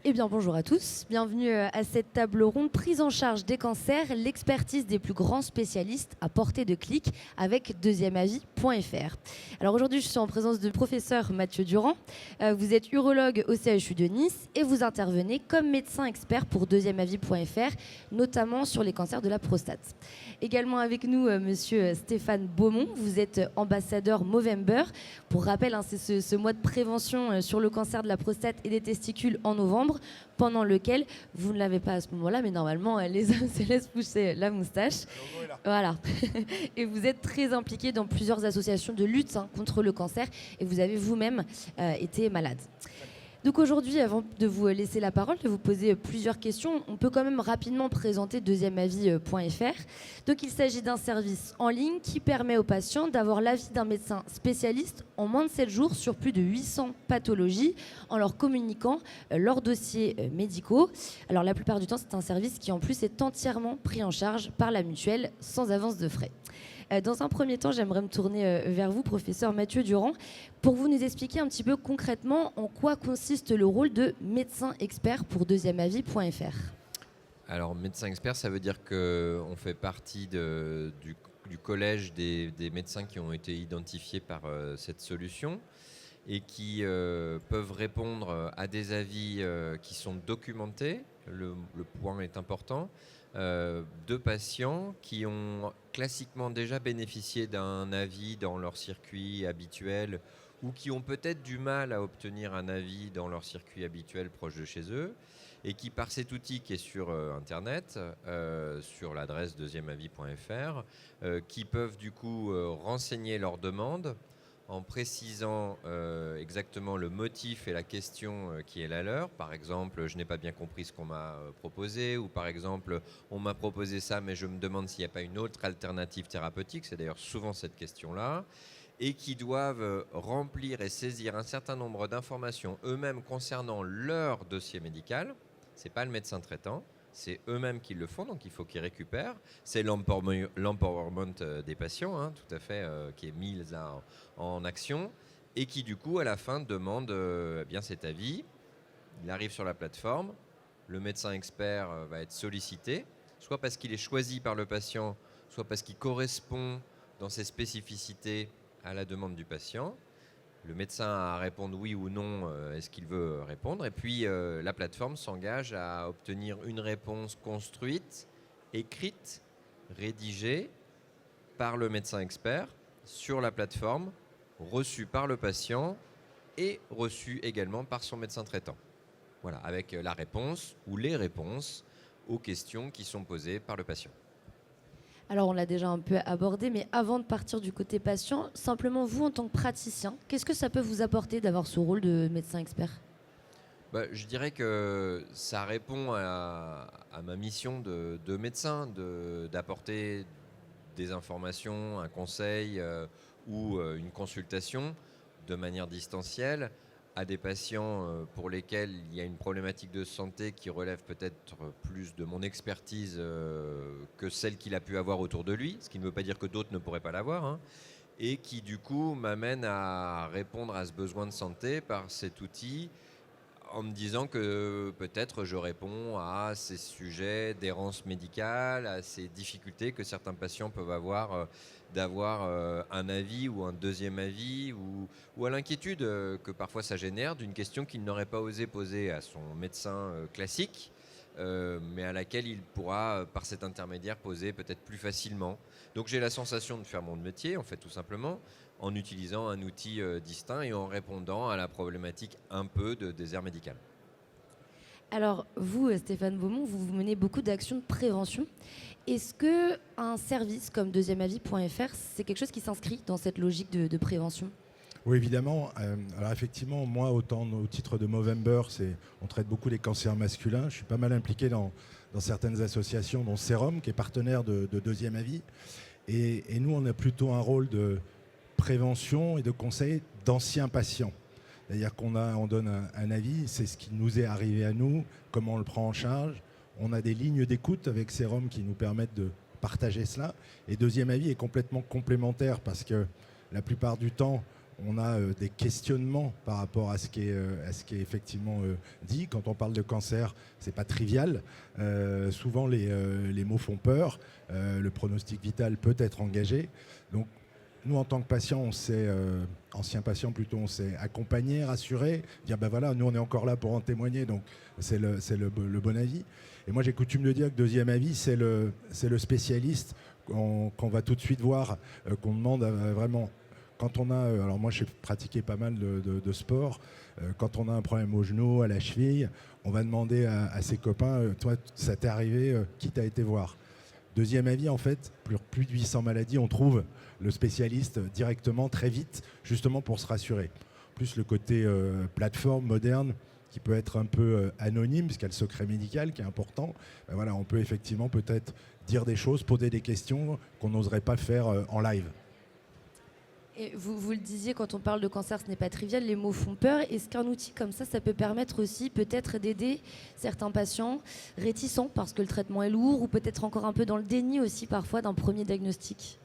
Eh bien, bonjour à tous. Bienvenue à cette table ronde prise en charge des cancers, l'expertise des plus grands spécialistes à portée de clic avec deuxièmeavis.fr. Alors aujourd'hui, je suis en présence du professeur Mathieu Durand. Vous êtes urologue au CHU de Nice et vous intervenez comme médecin expert pour deuxièmeavis.fr, notamment sur les cancers de la prostate. Également avec nous, monsieur Stéphane Beaumont. Vous êtes ambassadeur Movember. Pour rappel, c'est ce mois de prévention sur le cancer de la prostate et des testicules en novembre, pendant lequel, vous ne l'avez pas à ce moment-là, mais normalement, les hommes se laissent pousser la moustache. Voilà. Et vous êtes très impliqué dans plusieurs associations de lutte contre le cancer et vous avez vous-même été malade. Donc aujourd'hui, avant de vous laisser la parole, de vous poser plusieurs questions, on peut quand même rapidement présenter deuxièmeavis.fr. Donc il s'agit d'un service en ligne qui permet aux patients d'avoir l'avis d'un médecin spécialiste en moins de 7 jours sur plus de 800 pathologies en leur communiquant leurs dossiers médicaux. Alors la plupart du temps, c'est un service qui en plus est entièrement pris en charge par la mutuelle sans avance de frais. Dans un premier temps, j'aimerais me tourner vers vous, professeur Mathieu Durand, pour vous nous expliquer un petit peu concrètement en quoi consiste le rôle de médecin expert pour deuxièmeavis.fr. Alors, médecin expert, ça veut dire qu'on fait partie du collège des médecins qui ont été identifiés par cette solution et qui peuvent répondre à des avis qui sont documentés, le point est important, de patients qui ont classiquement déjà bénéficié d'un avis dans leur circuit habituel ou qui ont peut-être du mal à obtenir un avis dans leur circuit habituel proche de chez eux et qui, par cet outil qui est sur Internet, sur l'adresse deuxièmeavis.fr, qui peuvent du coup renseigner leurs demandes en précisant exactement le motif et la question qui est la leur. Par exemple, je n'ai pas bien compris ce qu'on m'a proposé, ou par exemple, on m'a proposé ça, mais je me demande s'il n'y a pas une autre alternative thérapeutique. C'est d'ailleurs souvent cette question-là. Et qui doivent remplir et saisir un certain nombre d'informations eux-mêmes concernant leur dossier médical. Ce n'est pas le médecin traitant, c'est eux-mêmes qui le font, donc il faut qu'ils récupèrent. C'est l'empowerment des patients, tout à fait, qui est mis en action, et qui du coup, à la fin, demande bien cet avis. Il arrive sur la plateforme, le médecin expert va être sollicité, soit parce qu'il est choisi par le patient, soit parce qu'il correspond dans ses spécificités à la demande du patient. Le médecin a à répondre oui ou non, est-ce qu'il veut répondre. Et puis la plateforme s'engage à obtenir une réponse construite, écrite, rédigée par le médecin expert sur la plateforme, reçue par le patient et reçue également par son médecin traitant. Voilà, avec la réponse ou les réponses aux questions qui sont posées par le patient. Alors on l'a déjà un peu abordé, mais avant de partir du côté patient, simplement vous en tant que praticien, qu'est-ce que ça peut vous apporter d'avoir ce rôle de médecin expert ? Je dirais que ça répond à ma mission de médecin, d'apporter des informations, un conseil ou une consultation de manière distancielle à des patients pour lesquels il y a une problématique de santé qui relève peut-être plus de mon expertise que celle qu'il a pu avoir autour de lui, ce qui ne veut pas dire que d'autres ne pourraient pas l'avoir, et qui du coup m'amène à répondre à ce besoin de santé par cet outil en me disant que peut-être je réponds à ces sujets d'errance médicale, à ces difficultés que certains patients peuvent avoir d'avoir un avis ou un deuxième avis ou à l'inquiétude que parfois ça génère d'une question qu'il n'aurait pas osé poser à son médecin classique, mais à laquelle il pourra, par cet intermédiaire, poser peut-être plus facilement. Donc j'ai la sensation de faire mon métier, en fait, tout simplement, en utilisant un outil distinct et en répondant à la problématique un peu de désert médical. Alors vous, Stéphane Beaumont, vous menez beaucoup d'actions de prévention. Est-ce qu'un service comme deuxièmeavis.fr, c'est quelque chose qui s'inscrit dans cette logique de prévention ? Oui, évidemment. Alors effectivement, moi, autant au titre de Movember, on traite beaucoup les cancers masculins. Je suis pas mal impliqué dans certaines associations, dont Sérum, qui est partenaire de Deuxième Avis. Et nous, on a plutôt un rôle de prévention et de conseil d'anciens patients. C'est-à-dire on donne un avis, c'est ce qui nous est arrivé à nous, comment on le prend en charge. On a des lignes d'écoute avec Sérum qui nous permettent de partager cela. Et Deuxième Avis est complètement complémentaire parce que la plupart du temps, on a des questionnements par rapport à ce qui est effectivement dit. Quand on parle de cancer, c'est pas trivial. Souvent, les mots font peur. Le pronostic vital peut être engagé. Donc, nous, en tant que patients, anciens patients plutôt, on s'est accompagnés, rassurés, dire ben voilà, nous on est encore là pour en témoigner, donc c'est le bon avis. Et moi j'ai coutume de dire que deuxième avis, c'est le spécialiste qu'on va tout de suite voir, qu'on demande vraiment. Quand on a, alors moi j'ai pratiqué pas mal de sport, quand on a un problème au genou, à la cheville, on va demander à ses copains, toi ça t'est arrivé, qui t'a été voir? Deuxième avis, en fait, plus de 800 maladies, on trouve le spécialiste directement, très vite, justement pour se rassurer. Plus le côté plateforme moderne, qui peut être un peu anonyme, parce qu'il y a le secret médical qui est important. Ben voilà, on peut effectivement peut-être dire des choses, poser des questions qu'on n'oserait pas faire en live. Et vous le disiez, quand on parle de cancer, ce n'est pas trivial, les mots font peur. Est-ce qu'un outil comme ça peut permettre aussi peut-être d'aider certains patients réticents parce que le traitement est lourd, ou peut-être encore un peu dans le déni aussi parfois d'un premier diagnostic?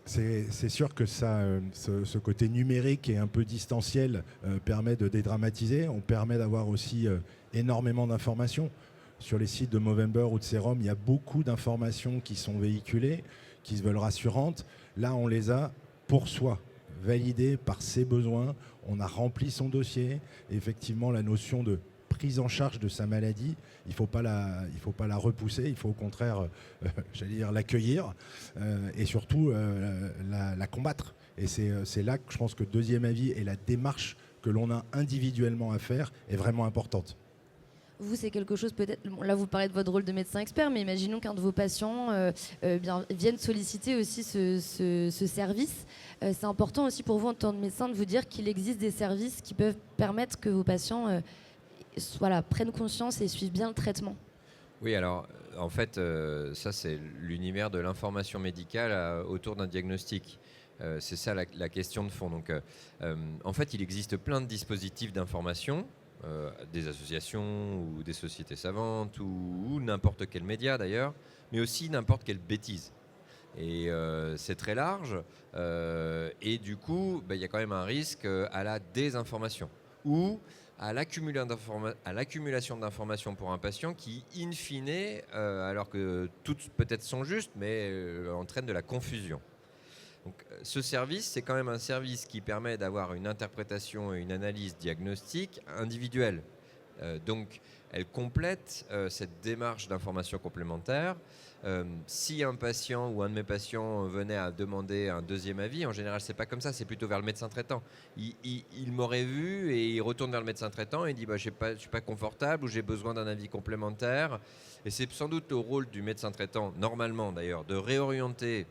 C'est sûr que ce côté numérique et un peu distanciel permet de dédramatiser. On permet d'avoir aussi énormément d'informations. Sur les sites de Movember ou de Serum, il y a beaucoup d'informations qui sont véhiculées, qui se veulent rassurantes. Là, on les a pour soi, validées par ses besoins. On a rempli son dossier. Et effectivement, la notion de prise en charge de sa maladie, il ne faut pas la repousser, il faut au contraire, j'allais dire, l'accueillir et surtout la combattre. Et c'est là que je pense que deuxième avis et la démarche que l'on a individuellement à faire est vraiment importante. Vous, c'est quelque chose peut-être, là vous parlez de votre rôle de médecin expert, mais imaginons qu'un de vos patients vienne solliciter aussi ce service. C'est important aussi pour vous en tant que médecin de vous dire qu'il existe des services qui peuvent permettre que vos patients prennent conscience et suivent bien le traitement. Oui, alors en fait, ça c'est l'univers de l'information médicale autour d'un diagnostic. C'est ça la question de fond. Donc, en fait, il existe plein de dispositifs d'information, des associations ou des sociétés savantes ou n'importe quel média d'ailleurs, mais aussi n'importe quelle bêtise. Et c'est très large. Et du coup, il y a quand même un risque à la désinformation ou à l'accumulation d'informations pour un patient qui, in fine, alors que toutes peut-être sont justes, mais entraîne de la confusion. Donc, ce service, c'est quand même un service qui permet d'avoir une interprétation et une analyse diagnostique individuelle. Donc, elle complète cette démarche d'information complémentaire. Si un patient ou un de mes patients venait à demander un deuxième avis, en général, c'est pas comme ça, c'est plutôt vers le médecin traitant. Il m'aurait vu et il retourne vers le médecin traitant et dit je suis pas confortable ou j'ai besoin d'un avis complémentaire. Et c'est sans doute le rôle du médecin traitant, normalement d'ailleurs, de réorienter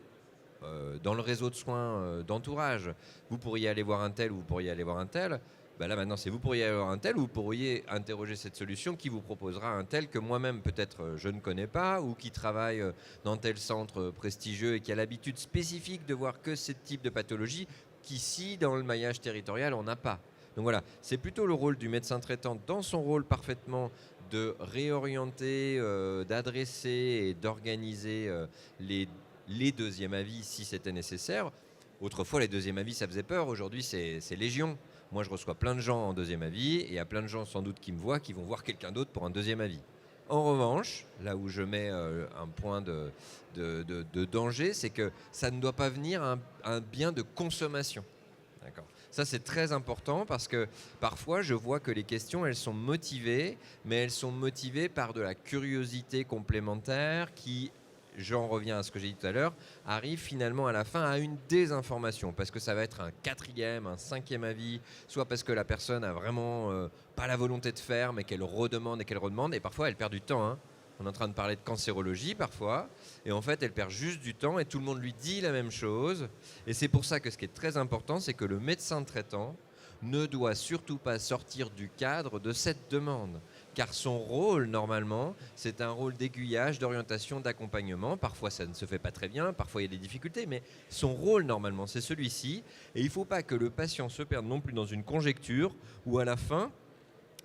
dans le réseau de soins d'entourage. Vous pourriez aller voir un tel ou vous pourriez aller voir un tel. Là maintenant, c'est vous pourriez aller voir un tel ou vous pourriez interroger cette solution qui vous proposera un tel que moi-même peut-être je ne connais pas ou qui travaille dans tel centre prestigieux et qui a l'habitude spécifique de voir que ce type de pathologie qu'ici, dans le maillage territorial, on n'a pas. Donc voilà, c'est plutôt le rôle du médecin traitant dans son rôle parfaitement de réorienter, d'adresser et d'organiser les deuxièmes avis si c'était nécessaire. Autrefois, les deuxièmes avis, ça faisait peur. Aujourd'hui, c'est légion. Moi, je reçois plein de gens en deuxième avis et il y a plein de gens sans doute qui me voient, qui vont voir quelqu'un d'autre pour un deuxième avis. En revanche, là où je mets un point de danger, c'est que ça ne doit pas venir un bien de consommation. D'accord. Ça, c'est très important parce que parfois, je vois que les questions, elles sont motivées, mais elles sont motivées par de la curiosité complémentaire qui, j'en reviens à ce que j'ai dit tout à l'heure, arrive finalement à la fin à une désinformation parce que ça va être un quatrième, un cinquième avis, soit parce que la personne a vraiment pas la volonté de faire mais qu'elle redemande et parfois elle perd du temps. Hein. On est en train de parler de cancérologie parfois et en fait elle perd juste du temps et tout le monde lui dit la même chose et c'est pour ça que ce qui est très important, c'est que le médecin traitant ne doit surtout pas sortir du cadre de cette demande. Car son rôle, normalement, c'est un rôle d'aiguillage, d'orientation, d'accompagnement. Parfois, ça ne se fait pas très bien, parfois il y a des difficultés, mais son rôle, normalement, c'est celui-ci. Et il ne faut pas que le patient se perde non plus dans une conjecture où, à la fin,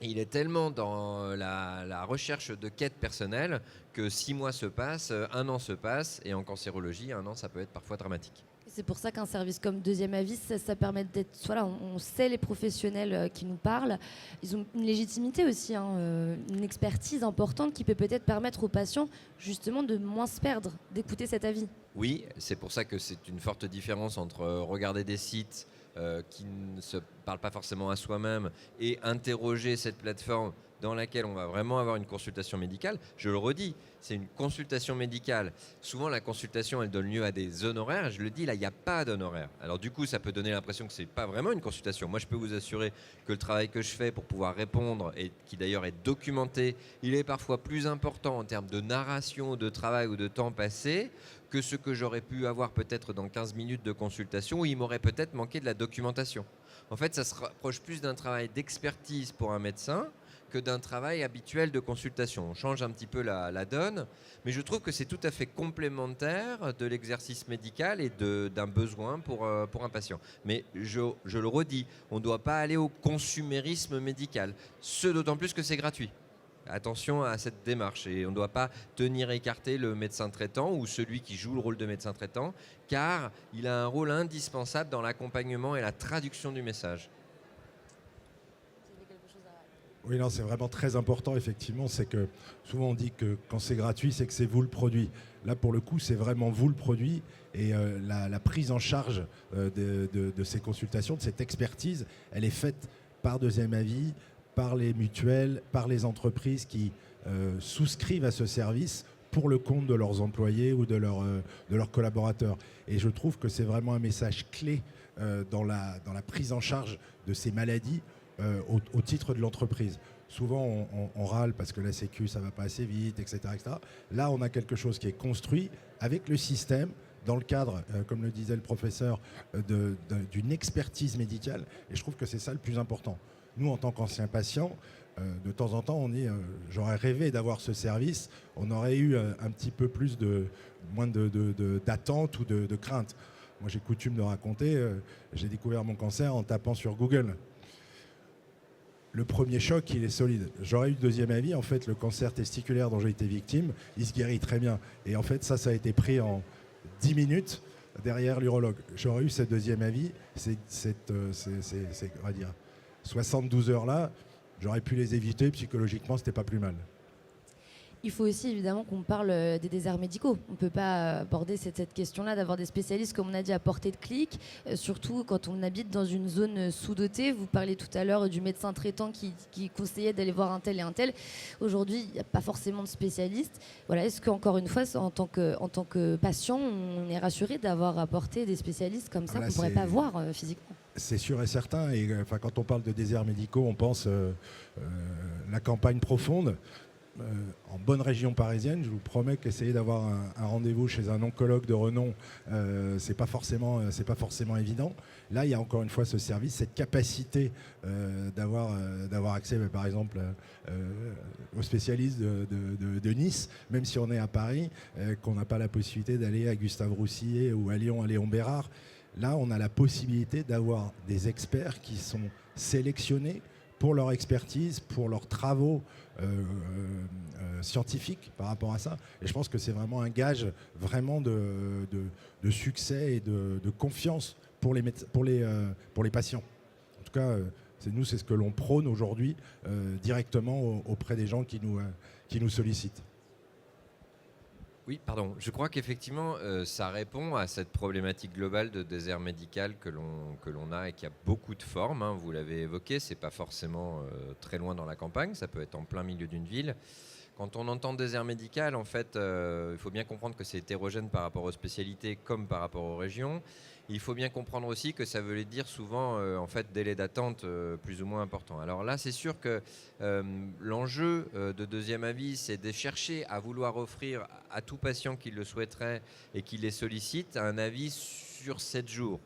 il est tellement dans la recherche de quête personnelle que 6 mois se passent, 1 an se passe, et en cancérologie, 1 an, ça peut être parfois dramatique. C'est pour ça qu'un service comme Deuxième Avis, ça permet d'être. Voilà, on sait les professionnels qui nous parlent. Ils ont une légitimité aussi, hein, une expertise importante qui peut peut-être permettre aux patients justement de moins se perdre, d'écouter cet avis. Oui, c'est pour ça que c'est une forte différence entre regarder des sites qui ne se parlent pas forcément à soi-même et interroger cette plateforme dans laquelle on va vraiment avoir une consultation médicale. Je le redis, c'est une consultation médicale. Souvent, la consultation, elle donne lieu à des honoraires. Je le dis, là, il n'y a pas d'honoraires. Alors du coup, ça peut donner l'impression que ce n'est pas vraiment une consultation. Moi, je peux vous assurer que le travail que je fais pour pouvoir répondre, et qui d'ailleurs est documenté, il est parfois plus important en termes de narration, de travail ou de temps passé que ce que j'aurais pu avoir peut-être dans 15 minutes de consultation où il m'aurait peut-être manqué de la documentation. En fait, ça se rapproche plus d'un travail d'expertise pour un médecin que d'un travail habituel de consultation. On change un petit peu la donne, mais je trouve que c'est tout à fait complémentaire de l'exercice médical et d'un besoin pour un patient. Mais je le redis, on ne doit pas aller au consumérisme médical, ce d'autant plus que c'est gratuit. Attention à cette démarche, et on ne doit pas tenir écarté le médecin traitant ou celui qui joue le rôle de médecin traitant, car il a un rôle indispensable dans l'accompagnement et la traduction du message. Oui, non, c'est vraiment très important, effectivement. C'est que souvent on dit que quand c'est gratuit, c'est que c'est vous le produit. Là, pour le coup, c'est vraiment vous le produit. Et la prise en charge de ces consultations, de cette expertise, elle est faite par Deuxième Avis, par les mutuelles, par les entreprises qui souscrivent à ce service pour le compte de leurs employés ou de leurs collaborateurs. Et je trouve que c'est vraiment un message clé dans la prise en charge de ces maladies au titre de l'entreprise. Souvent, on râle parce que la Sécu, ça ne va pas assez vite, etc., etc. Là, on a quelque chose qui est construit avec le système, dans le cadre, comme le disait le professeur, d'une expertise médicale. Et je trouve que c'est ça le plus important. Nous, en tant qu'anciens patients, de temps en temps, on dit j'aurais rêvé d'avoir ce service, on aurait eu un petit peu plus moins d'attente ou de crainte. Moi, j'ai coutume de raconter, j'ai découvert mon cancer en tapant sur Google. Le premier choc, il est solide. J'aurais eu Deuxième Avis. En fait, le cancer testiculaire dont j'ai été victime, il se guérit très bien. Et en fait, ça a été pris en 10 minutes derrière l'urologue. J'aurais eu ce Deuxième Avis, on va dire, 72 heures-là, j'aurais pu les éviter. Psychologiquement, c'était pas plus mal. Il faut aussi évidemment qu'on parle des déserts médicaux. On ne peut pas aborder cette question-là, d'avoir des spécialistes, comme on a dit, à portée de clic, surtout quand on habite dans une zone sous-dotée. Vous parlez tout à l'heure du médecin traitant qui conseillait d'aller voir un tel et un tel. Aujourd'hui, il n'y a pas forcément de spécialistes. Voilà, est-ce qu'encore une fois, en tant que patient, on est rassuré d'avoir apporté des spécialistes comme ça qu'on ne pourrait pas voir physiquement? C'est sûr et certain. Et quand on parle de déserts médicaux, on pense la campagne profonde. En bonne région parisienne, je vous promets qu'essayer d'avoir un rendez-vous chez un oncologue de renom, c'est pas forcément évident. Là, il y a encore une fois ce service, cette capacité d'avoir accès, par exemple, aux spécialistes de Nice, même si on est à Paris, qu'on n'a pas la possibilité d'aller à Gustave Roussy ou à Léon Bérard. Là, on a la possibilité d'avoir des experts qui sont sélectionnés pour leur expertise, pour leurs travaux scientifiques par rapport à ça. Et je pense que c'est vraiment un gage vraiment de succès et de confiance pour les patients. En tout cas, c'est ce que l'on prône aujourd'hui directement auprès des gens qui nous sollicitent. Oui, pardon. Je crois qu'effectivement, ça répond à cette problématique globale de désert médical que l'on a et qui a beaucoup de formes. Hein. Vous l'avez évoqué, c'est pas forcément très loin dans la campagne, ça peut être en plein milieu d'une ville. Quand on entend désert médical, en fait, il faut bien comprendre que c'est hétérogène par rapport aux spécialités comme par rapport aux régions. Il faut bien comprendre aussi que ça veut dire souvent en fait, délai d'attente plus ou moins important. Alors là, c'est sûr que l'enjeu de Deuxième Avis, c'est de chercher à vouloir offrir à tout patient qui le souhaiterait et qui les sollicite un avis sur 7 jours.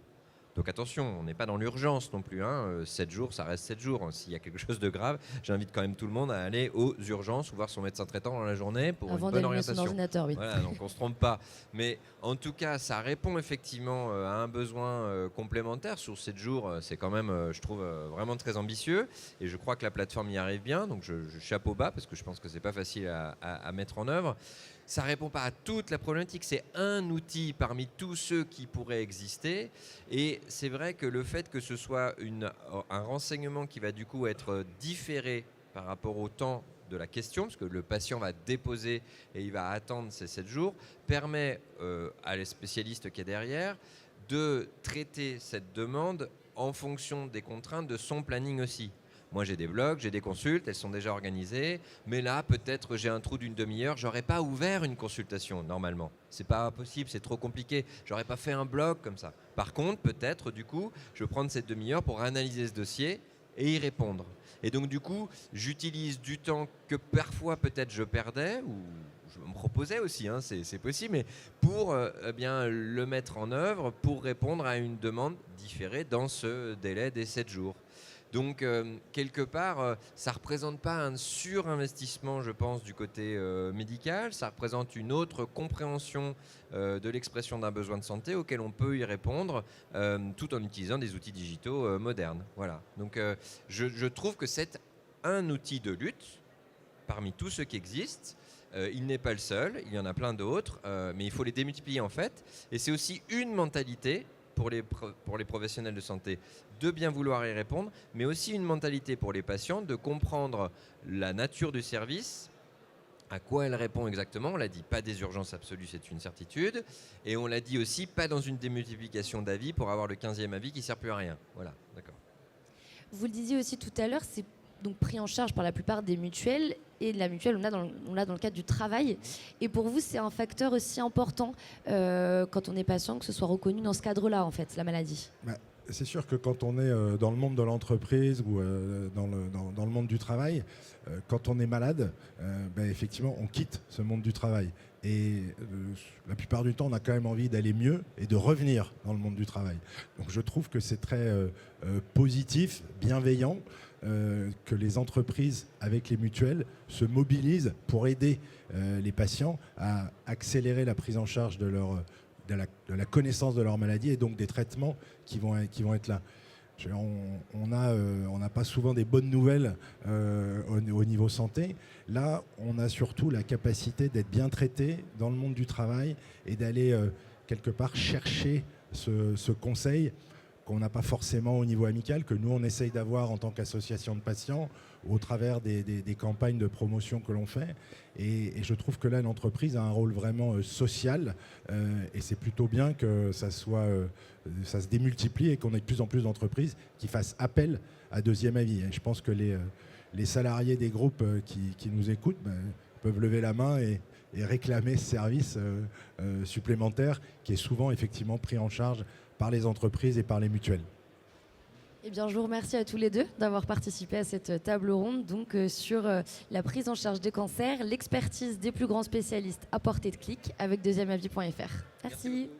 Donc attention, on n'est pas dans l'urgence non plus. 7 jours, ça reste 7 jours. S'il y a quelque chose de grave, j'invite quand même tout le monde à aller aux urgences ou voir son médecin traitant dans la journée pour Avant une bonne d'allumer son orientation. ordinateur, oui. Voilà, donc on ne se trompe pas. Mais en tout cas, ça répond effectivement à un besoin complémentaire. Sur 7 jours, c'est quand même, je trouve, vraiment très ambitieux. Et je crois que la plateforme y arrive bien. Donc je chapeau bas parce que je pense que ce n'est pas facile à mettre en œuvre. Ça ne répond pas à toute la problématique, c'est un outil parmi tous ceux qui pourraient exister. Et c'est vrai que le fait que ce soit un renseignement qui va du coup être différé par rapport au temps de la question, parce que le patient va déposer et il va attendre ces 7 jours, permet à les spécialistes qui est derrière de traiter cette demande en fonction des contraintes de son planning aussi. Moi, j'ai des blogs, j'ai des consultes, elles sont déjà organisées. Mais là, peut-être j'ai un trou d'une demi-heure. J'aurais pas ouvert une consultation normalement. C'est pas possible, c'est trop compliqué. J'aurais pas fait un blog comme ça. Par contre, peut-être, du coup, je vais prendre cette demi-heure pour analyser ce dossier et y répondre. Et donc, du coup, j'utilise du temps que parfois, peut-être, je perdais ou je me proposais aussi, c'est possible, mais pour bien le mettre en œuvre, pour répondre à une demande différée dans ce délai des 7 jours. Donc, quelque part, ça ne représente pas un surinvestissement, je pense, du côté médical. Ça représente une autre compréhension de l'expression d'un besoin de santé auquel on peut y répondre tout en utilisant des outils digitaux modernes. Voilà. Donc, je trouve que c'est un outil de lutte parmi tous ceux qui existent. Il n'est pas le seul, il y en a plein d'autres, mais il faut les démultiplier en fait. Et c'est aussi une mentalité pour les professionnels de santé de bien vouloir y répondre, mais aussi une mentalité pour les patients de comprendre la nature du service, à quoi elle répond exactement. On l'a dit, pas des urgences absolues, c'est une certitude. Et on l'a dit aussi, pas dans une démultiplication d'avis pour avoir le 15e avis qui ne sert plus à rien. Voilà, d'accord. Vous le disiez aussi tout à l'heure, c'est donc pris en charge par la plupart des mutuelles. Et de la mutuelle, on l'a dans le cadre du travail. Et pour vous, c'est un facteur aussi important quand on est patient, que ce soit reconnu dans ce cadre-là, en fait, la maladie. C'est sûr que quand on est dans le monde de l'entreprise ou dans le monde du travail, quand on est malade, effectivement, on quitte ce monde du travail. Et la plupart du temps, on a quand même envie d'aller mieux et de revenir dans le monde du travail. Donc je trouve que c'est très positif, bienveillant, que les entreprises, avec les mutuelles, se mobilisent pour aider les patients à accélérer la prise en charge de la connaissance de leur maladie et donc des traitements qui vont être là. On n'a pas souvent des bonnes nouvelles au niveau santé. Là, on a surtout la capacité d'être bien traité dans le monde du travail et d'aller quelque part chercher ce conseil qu'on n'a pas forcément au niveau amical, que nous on essaye d'avoir en tant qu'association de patients au travers des campagnes de promotion que l'on fait. Et je trouve que là, l'entreprise a un rôle vraiment social et c'est plutôt bien que ça se démultiplie et qu'on ait de plus en plus d'entreprises qui fassent appel à deuxième avis. Et je pense que les salariés des groupes qui nous écoutent peuvent lever la main et réclamer ce service supplémentaire qui est souvent effectivement pris en charge par les entreprises et par les mutuelles. Eh bien, je vous remercie à tous les deux d'avoir participé à cette table ronde sur la prise en charge des cancers, l'expertise des plus grands spécialistes à portée de clic avec deuxièmeavis.fr. Merci.